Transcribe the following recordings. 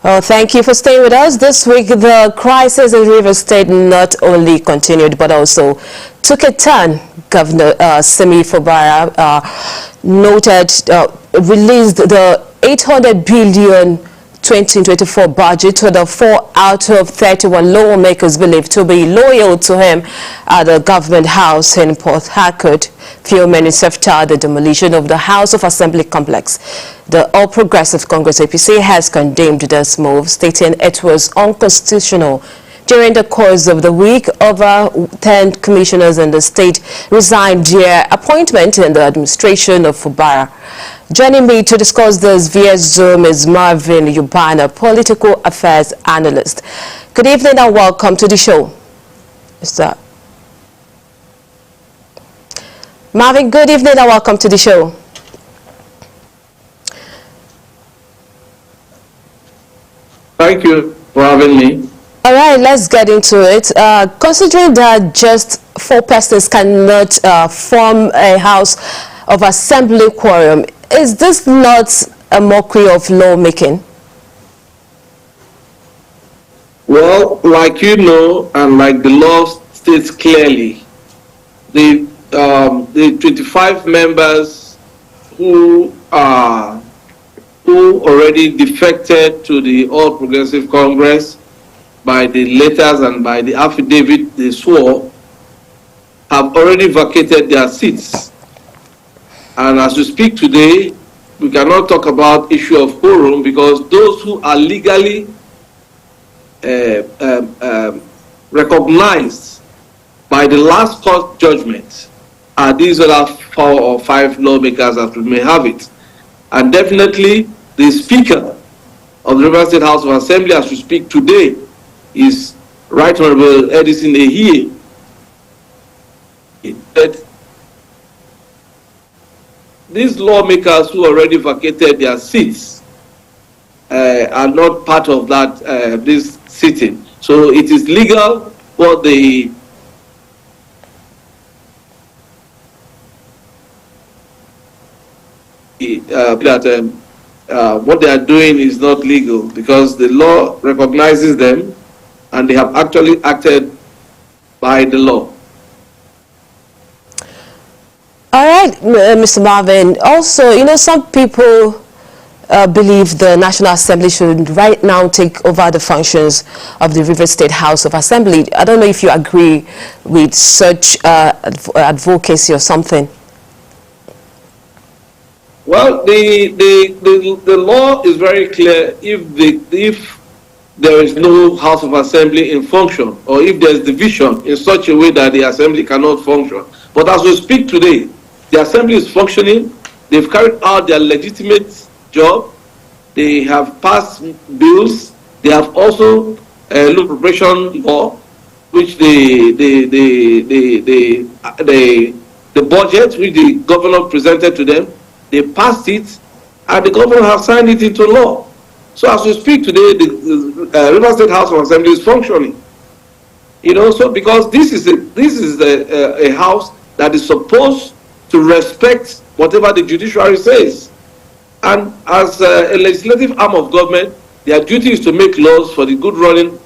Oh, thank you for staying with us. This week, the crisis in Rivers State not only continued, but also took a turn. Governor Fubara released the 800 billion 2024 budget to the 4 out of 31 lawmakers believed to be loyal to him at the government house in Port Harcourt. Few minutes after the demolition of the House of Assembly complex, the All Progressive Congress APC has condemned this move, stating it was unconstitutional. During the course of the week, over 10 commissioners in the state resigned their appointment in the administration of Fubara. Joining me to discuss this via Zoom is Marvin Yubana, political affairs analyst. Good evening and welcome to the show. Mr. Marvin, good evening and welcome to the show. Thank you for having me. All right, let's get into it. Considering that just 4 persons cannot form a House of Assembly quorum, is this not a mockery of lawmaking? Well, like you know, and like the law states clearly, the 25 members who already defected to the All Progressive Congress by the letters and by the affidavit they swore have already vacated their seats. And as we speak today, we cannot talk about issue of quorum because those who are legally recognized by the last court judgment are these other 4 or 5 lawmakers that we may have it. And definitely the Speaker of the Rivers State House of Assembly as we speak today is Right Honorable Edison Ehie. These lawmakers who already vacated their seats are not part of that this sitting. So it is legal for the what they are doing is not legal because the law recognizes them and they have actually acted by the law. All right, Mr. Marvin. Also, you know, some people believe the National Assembly should right now take over the functions of the Rivers State House of Assembly. I don't know if you agree with such advocacy or something. Well, the law is very clear. If there is no House of Assembly in function, or if there is division in such a way that the Assembly cannot function. But as we speak today, the Assembly is functioning. They've carried out their legitimate job. They have passed bills. They have also law appropriation law, which the budget which the governor presented to them. They passed it, and the governor has signed it into law. So as we speak today, the Rivers State House of Assembly is functioning. You know, so because this is a house that is supposed to respect whatever the judiciary says, and as a legislative arm of government, their duty is to make laws for the good running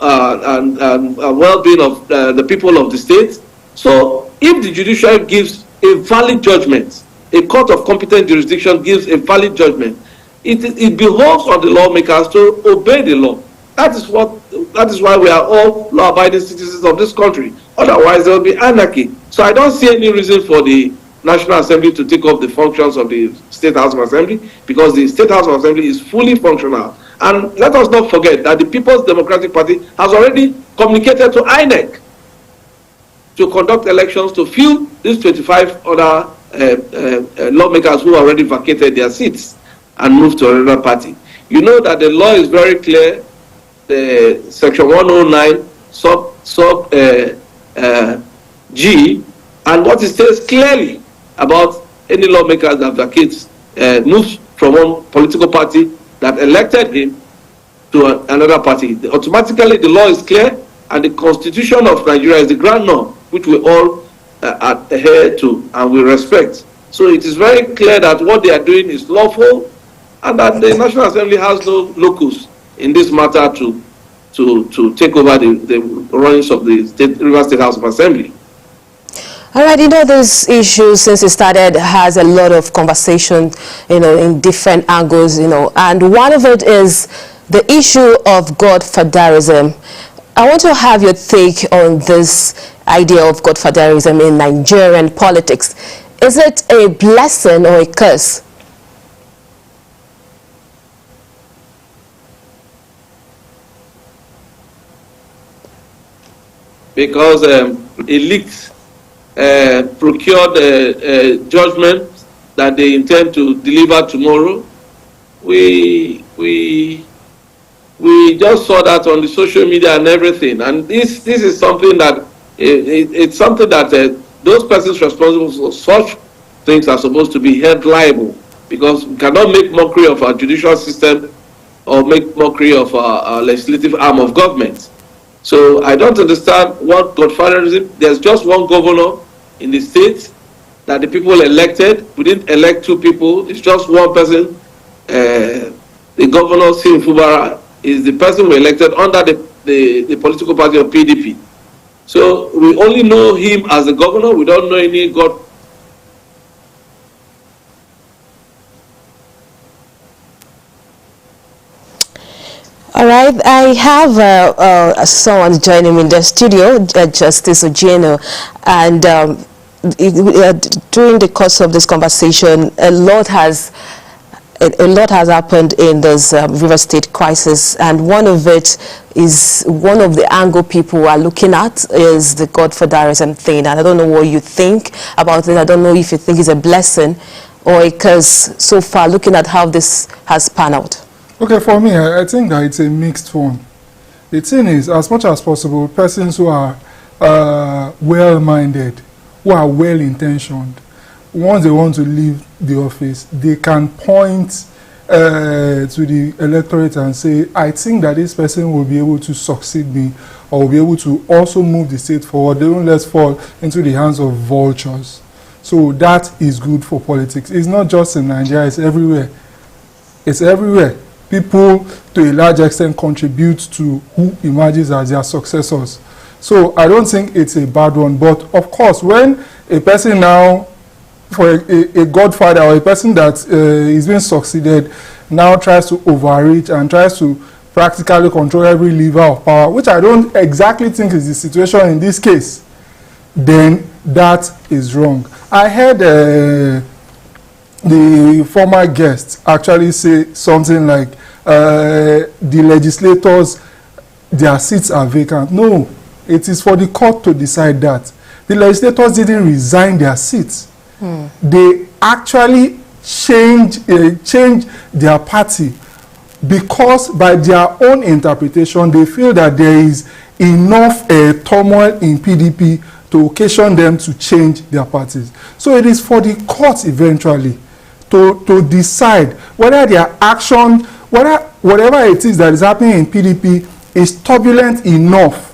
and well-being of the people of the state. So if the judiciary gives a valid judgment, a court of competent jurisdiction gives a valid judgment, it behoves on the lawmakers to obey the law. That is why we are all law-abiding citizens of this country. Otherwise, there will be anarchy. So I don't see any reason for the National Assembly to take up the functions of the State House of Assembly because the State House of Assembly is fully functional. And let us not forget that the People's Democratic Party has already communicated to INEC to conduct elections to fill these 25 other lawmakers who already vacated their seats and moved to another party. You know that the law is very clear. The Section 109 sub G, and what it says clearly about any lawmakers that vacates moves from one political party that elected him to another party. Automatically, the law is clear, and the Constitution of Nigeria is the grand norm, which we all adhere to and we respect. So it is very clear that what they are doing is lawful, and that the National Assembly has no locus in this matter to take over the runnings of the Rivers State House of Assembly. All right, this issue, since it started, has a lot of conversation, in different angles, and one of it is the issue of godfatherism. I want to have your take on this idea of godfatherism in Nigerian politics. Is it a blessing or a curse? Because elites procured judgment that they intend to deliver tomorrow. We just saw that on the social media and everything, and this is something that it's something that those persons responsible for such things are supposed to be held liable, because we cannot make mockery of our judicial system or make mockery of our legislative arm of government. So I don't understand what godfatherism. There's just one governor in the state that the people elected. We didn't elect two people. It's just one person. The governor, Fubara, is the person we elected under the political party of PDP. So we only know him as the governor. We don't know any god. All right, I have someone joining me in the studio, Justice Ojeno, and during the course of this conversation, a lot has happened in this River State crisis, and one of it is one of the angle people are looking at is the godfatherism thing, and I don't know what you think about it. I don't know if you think it's a blessing or a curse so far, looking at how this has panned out. Okay, for me, I think that it's a mixed one. The thing is, as much as possible, persons who are well-minded, who are well-intentioned, once they want to leave the office, they can point to the electorate and say, I think that this person will be able to succeed me, or will be able to also move the state forward. They don't let fall into the hands of vultures. So that is good for politics. It's not just in Nigeria, it's everywhere. It's everywhere. People, to a large extent, contribute to who emerges as their successors. So I don't think it's a bad one. But of course, when a person now, for a godfather or a person that is being succeeded, now tries to overreach and tries to practically control every lever of power, which I don't exactly think is the situation in this case, then that is wrong. I heard the former guest actually say something like the legislators, their seats are vacant. No, it is for the court to decide that. The legislators didn't resign their seats. They actually changed their party because by their own interpretation, they feel that there is enough turmoil in PDP to occasion them to change their parties. So it is for the court eventually to decide whether their action, whatever it is that is happening in PDP is turbulent enough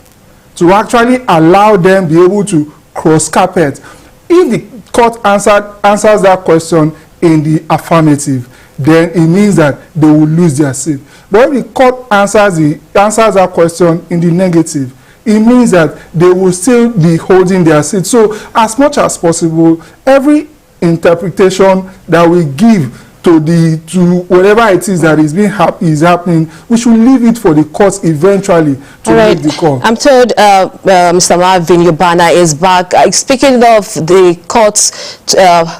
to actually allow them be able to cross carpet. If the court answers that question in the affirmative, then it means that they will lose their seat. But if the court answers that question in the negative, it means that they will still be holding their seat. So as much as possible, every interpretation that we give to whatever it is that is happening, we should leave it for the courts eventually to make the call. I'm told Mr. Marvin Yobana is back. Speaking of the courts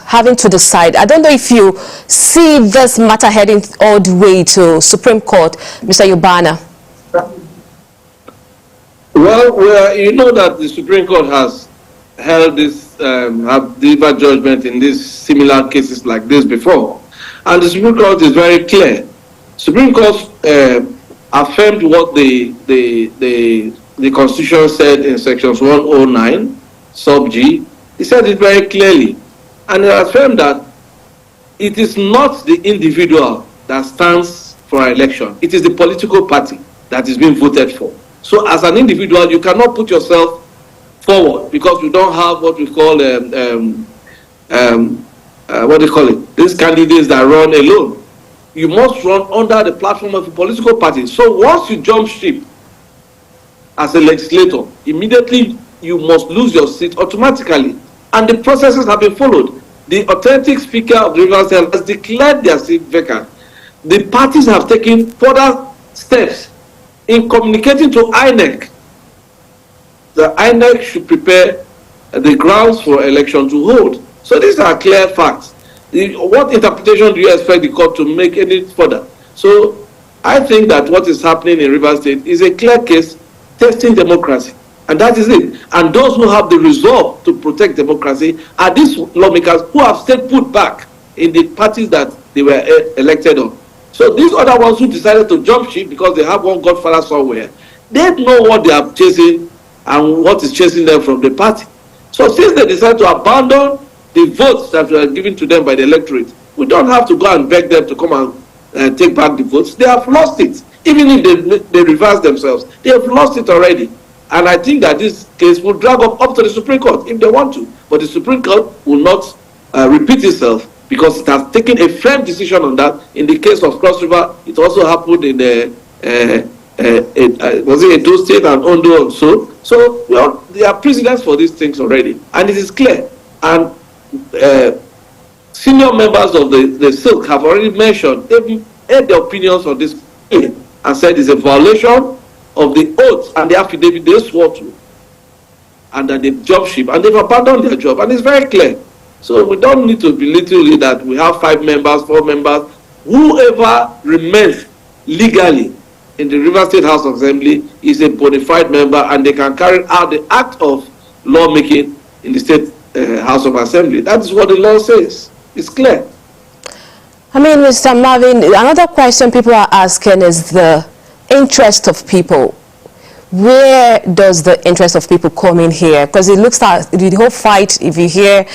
having to decide, I don't know if you see this matter heading all the way to Supreme Court, Mr. Yobana. Well, you know that the Supreme Court has held this, have delivered judgment in these similar cases like this before. And the Supreme Court is very clear. Supreme Court affirmed what the Constitution said in sections 109, sub G. It said it very clearly. And it affirmed that it is not the individual that stands for election. It is the political party that is being voted for. So as an individual, you cannot put yourself forward because you don't have what we call what do you call it? These candidates that run alone. you must run under the platform of a political party. So once you jump ship as a legislator, immediately you must lose your seat automatically. And the processes have been followed. The authentic Speaker of the Rivers State has declared their seat vacant. The parties have taken further steps in communicating to INEC. The INEC should prepare the grounds for election to hold. So these are clear facts. What interpretation do you expect the court to make any further? So I think that what is happening in Rivers State is a clear case testing democracy. And that is it. And those who have the resolve to protect democracy are these lawmakers who have stayed put back in the parties that they were elected on. So these other ones who decided to jump ship because they have one godfather somewhere, they know what they are chasing and what is chasing them from the party. So since they decided to abandon the votes that were given to them by the electorate, we don't have to go and beg them to come and take back the votes. They have lost it. Even if they reverse themselves, they have lost it already. And I think that this case will drag up to the Supreme Court if they want to. But the Supreme Court will not repeat itself because it has taken a firm decision on that. In the case of Cross River, it also happened in the was it Edo State and Ondo also. So well, there are precedents for these things already, and it is clear. And senior members of the Silk have already mentioned, they've heard the opinions on this and said it's a violation of the oath and the affidavit they swore to, and that they've jumped ship and they've abandoned their job, and it's very clear. So we don't need to belittle it that we have 5 members, 4 members. Whoever remains legally in the Rivers State House of Assembly is a bona fide member, and they can carry out the act of lawmaking in the State House of Assembly. That is what the law says. It's clear. I mean, Mr. Marvin, another question people are asking is the interest of people. Where does the interest of people come in here? Because it looks like the whole fight, if you hear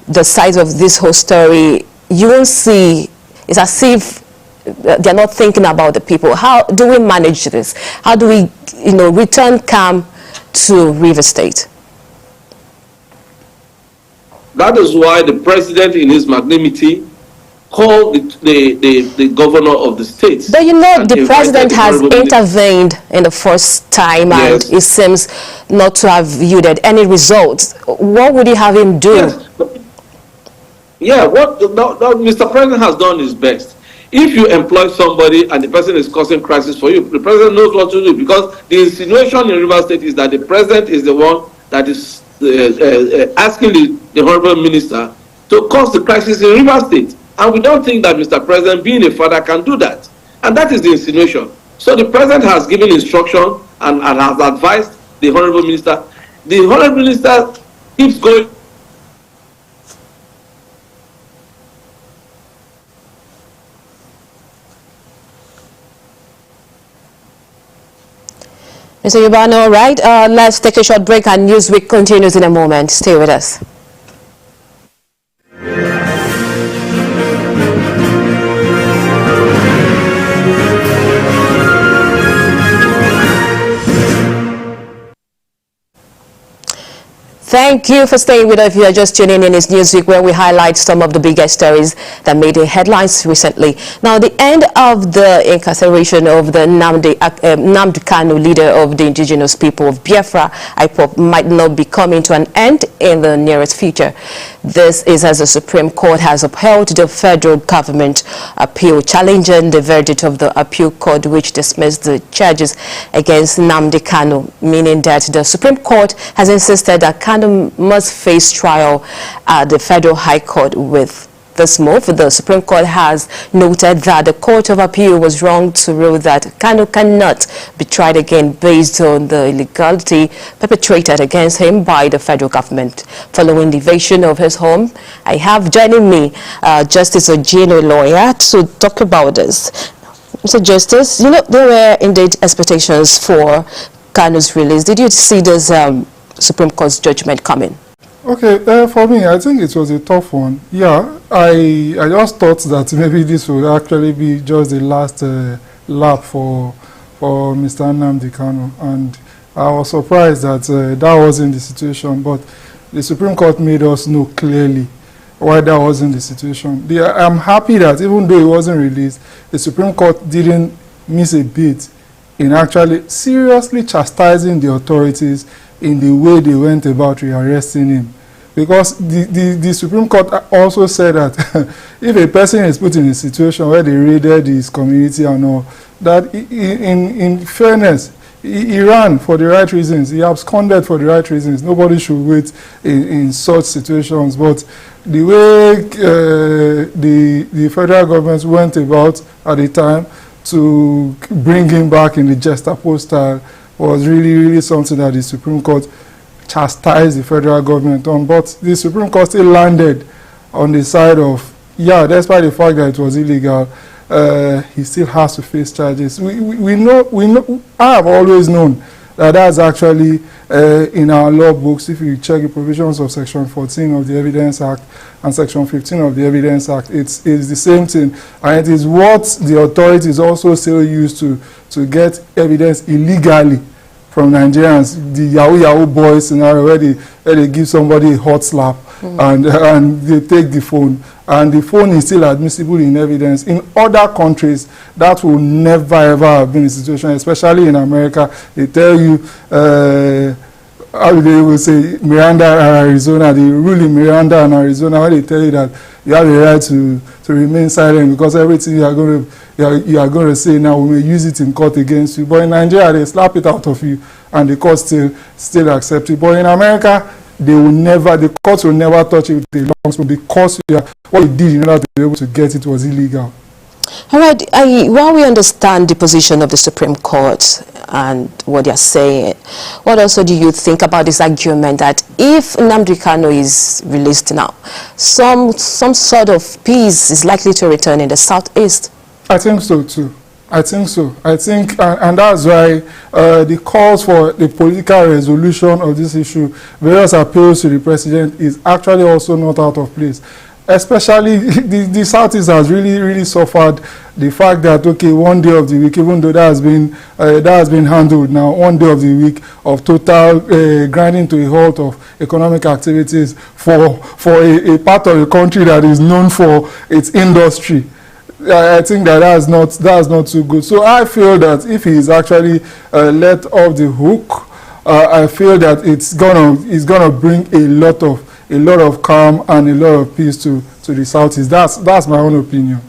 the size of this whole story, you won't see, it's as if they're not thinking about the people. How do we manage this? How do we, return calm to River State? That is why the president, in his magnanimity, called the governor of the state. But the president has intervened in the first time, yes, and it seems not to have yielded any results. What would you have him do? Yes. What Mr. President has done is best. If you employ somebody and the person is causing crisis for you, the president knows what to do, because the insinuation in River State is that the president is the one that is asking the honorable minister to cause the crisis in River State. And we don't think that Mr. President, being a father, can do that. And that is the insinuation. So the president has given instruction and has advised the honorable minister. The honorable minister keeps going. Mr. Yubano, all right. Let's take a short break, and Newsweek continues in a moment. Stay with us. Thank you for staying with us. If you are just tuning in, it's Newsweek, where we highlight some of the biggest stories that made the headlines recently. Now, the end of the incarceration of the Nnamdi Kanu, leader of the indigenous people of Biafra, IPOB, might not be coming to an end in the nearest future. This is as the Supreme Court has upheld the federal government appeal challenging the verdict of the appeal court, which dismissed the charges against Nnamdi Kanu, meaning that the Supreme Court has insisted that Kanu must face trial at the Federal High Court. With this move, the Supreme Court has noted that the Court of Appeal was wrong to rule that Kanu cannot be tried again based on the illegality perpetrated against him by the federal government. Following the invasion of his home, I have joining me Justice Ojino, lawyer, to talk about this. Mr. Justice, there were indeed expectations for Kanu's release. Did you see this Supreme Court's judgment coming? Okay, for me, I think it was a tough one. Yeah, I just thought that maybe this would actually be just the last lap for Mr. Nnamdi Kanu, and I was surprised that that wasn't the situation. But the Supreme Court made us know clearly why that wasn't the situation. I'm happy that even though it wasn't released, the Supreme Court didn't miss a beat in actually seriously chastising the authorities in the way they went about rearresting him. Because the Supreme Court also said that if a person is put in a situation where they raided his community and all, that in fairness, he ran for the right reasons, he absconded for the right reasons. Nobody should wait in such situations. But the way the federal government went about at the time to bring him back in the Gestapo style was really, really something that the Supreme Court chastised the federal government on. But the Supreme Court still landed on the side of, yeah, despite the fact that it was illegal, he still has to face charges. We know, I have always known that that's actually in our law books. If you check the provisions of Section 14 of the Evidence Act and Section 15 of the Evidence Act, it's the same thing. And it is what the authorities also still use to get evidence illegally from Nigerians, the Yahoo boy scenario where they give somebody a hot slap and they take the phone, and the phone is still admissible in evidence. In other countries, that will never ever have been a situation, especially in America. They tell you, how they will say, Miranda and Arizona, the rule in Miranda and Arizona, where they tell you that you have the right to remain silent because everything you are going to say now, we may use it in court against you. But in Nigeria, they slap it out of you, and the court still accept it. But in America, the court will never touch it with a long spoon because what you did in order to be able to get it was illegal. All right. While we understand the position of the Supreme Court and what they are saying, what also do you think about this argument that if Nnamdi Kanu is released now, some sort of peace is likely to return in the southeast? I think so too. I think so. I think, and that's why the calls for the political resolution of this issue, various appeals to the president, is actually also not out of place. Especially the Southeast has really suffered the fact that, okay, one day of the week, even though that has been handled now, one day of the week of total grinding to a halt of economic activities for a part of the country that is known for its industry. I think that's not too good. So I feel that if he is actually let off the hook, I feel that it's gonna bring a lot of calm and a lot of peace to the Southeast. That's my own opinion.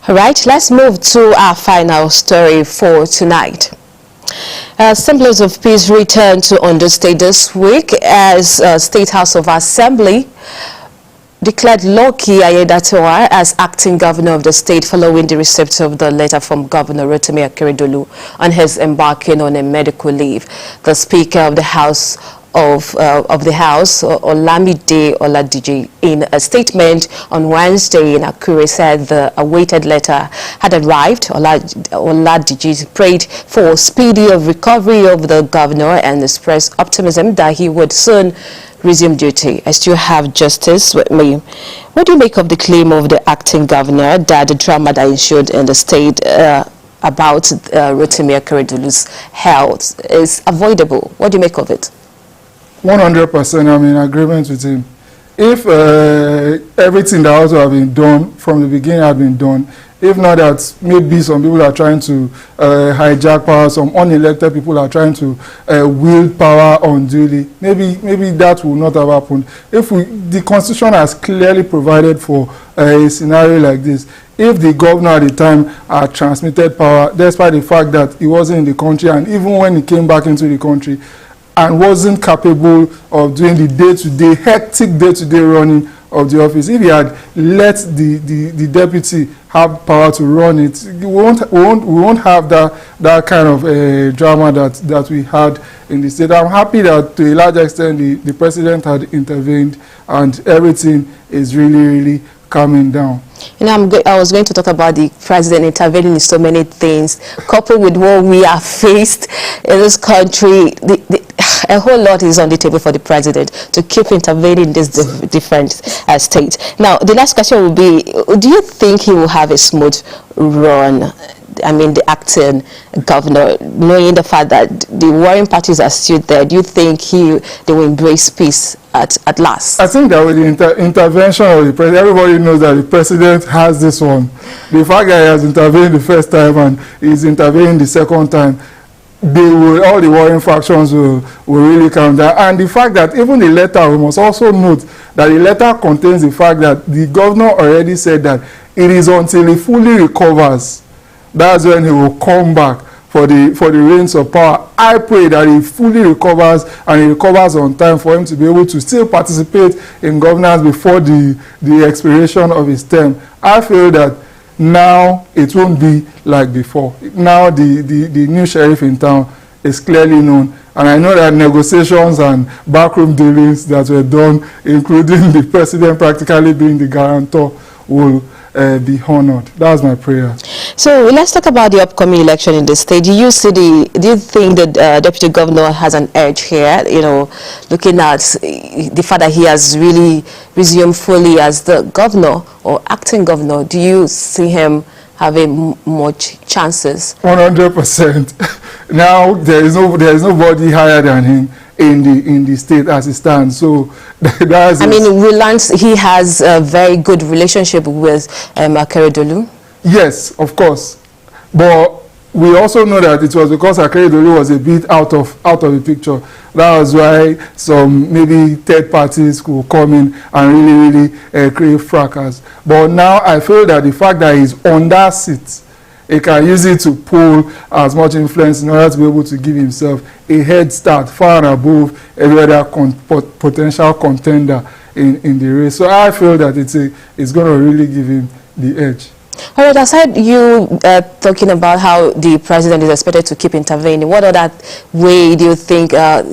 All right, let's move to our final story for tonight. Symbols of peace returned to Ondo State this week as State House of Assembly declared Lucky Ayedatiwa as acting governor of the state following the receipt of the letter from Governor Rotimi Akeredolu on his embarking on a medical leave. The Speaker of the House Olamide Oladiji, in a statement on Wednesday in Akure, said the awaited letter had arrived. Oladiji prayed for speedy recovery of the governor and expressed optimism that he would soon resume duty. I still have Justice with me. What do you make of the claim of the acting governor that the drama that ensued in the state about Rotimi Akeredolu's health is avoidable? What do you make of it? 100%, I'm in agreement with him. If everything that also have been done from the beginning had been done, if not that maybe some people are trying to hijack power, some unelected people are trying to wield power unduly, maybe that will not have happened. If the Constitution has clearly provided for a scenario like this, if the governor at the time had transmitted power, despite the fact that he wasn't in the country, and even when he came back into the country, and wasn't capable of doing the hectic day-to-day running of the office, if he had let the deputy have power to run it, we won't have that kind of drama that we had in the state. I'm happy that to a large extent the president had intervened and everything is really calming down. You know, I was going to talk about the president intervening in so many things, coupled with what we are faced in this country. A whole lot is on the table for the president to keep intervening in this different states. Now, the last question will be, do you think he will have a smooth run the acting governor, knowing the fact that the warring parties are still there? Do you think they will embrace peace at last? I think that with the intervention of the president, everybody knows that the president has this one. The fact that he has intervened the first time and he's intervening the second time, all the warring factions will really calm down. And the fact that even the letter, we must also note that the letter contains the fact that the governor already said that it is until he fully recovers, that's when he will come back for the reins of power. I pray that he fully recovers and he recovers on time for him to be able to still participate in governance before the expiration of his term. I feel that now it won't be like before. Now the new sheriff in town is clearly known, and I know that negotiations and backroom dealings that were done, including the president practically being the guarantor, will be honored. That's my prayer. So let's talk about the upcoming election in the state. Do you think that Deputy Governor has an edge here? Looking at the fact that he has really resumed fully as the governor or acting governor, do you see him having much chances? 100%. Now there is nobody higher than him in the state as it stands. So that's we learned he has a very good relationship with Akeredolu. Yes, of course, but we also know that it was because Akeredolu was a bit out of the picture. That was why some maybe third parties could come in and really create fracas. But now I feel that the fact that he's on that seat, he can use it to pull as much influence in order to be able to give himself a head start far and above every other potential contender in the race. So I feel that it's going to really give him the edge. All right, aside you talking about how the president is expected to keep intervening, what other way do you think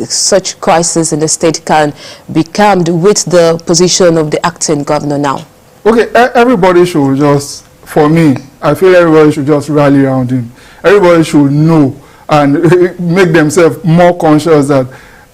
such crisis in the state can be calmed with the position of the acting governor now? Okay, everybody should just, for me, I feel everybody should just rally around him. Everybody should know and make themselves more conscious that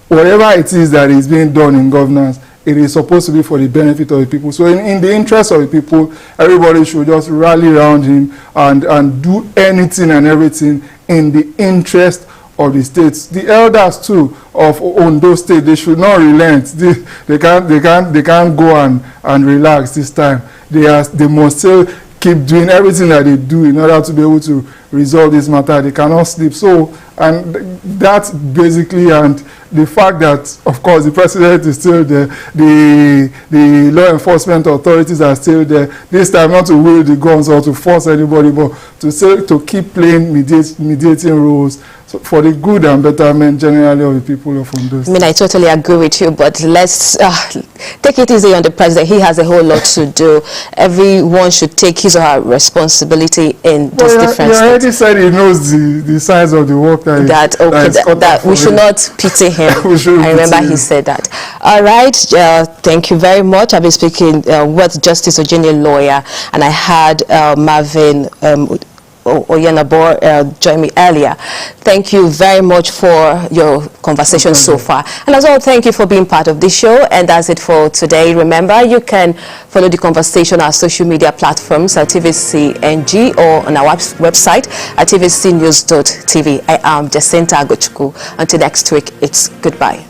whatever it is that is being done in governance, it is supposed to be for the benefit of the people. So in the interest of the people, everybody should just rally around him and do anything and everything in the interest of the states. The elders too of Ondo State, they should not relent. They can't go and relax this time. They must still keep doing everything that they do in order to be able to resolve this matter. They cannot sleep. So, and that's basically, and the fact that, of course, the president is still there, the law enforcement authorities are still there, this time not to wield the guns or to force anybody, but to keep playing mediating roles for the good and betterment generally of the people of Ondo State. I totally agree with you, but let's take it easy on the president. He has a whole lot to do. Everyone should take his or her responsibility in this different state. He already said he knows the size of the work that we should not pity him. I remember he said that. All right, thank you very much. I've been speaking with Justice Ojini lawyer, and I had Marvin Oyenabor join me earlier. Thank you very much for your conversation so far. And as well, thank you for being part of the show. And that's it for today. Remember, you can follow the conversation on our social media platforms at TVC NG or on our website at tvcnews.tv. I am Jacinta Agochukwu. Until next week, it's goodbye.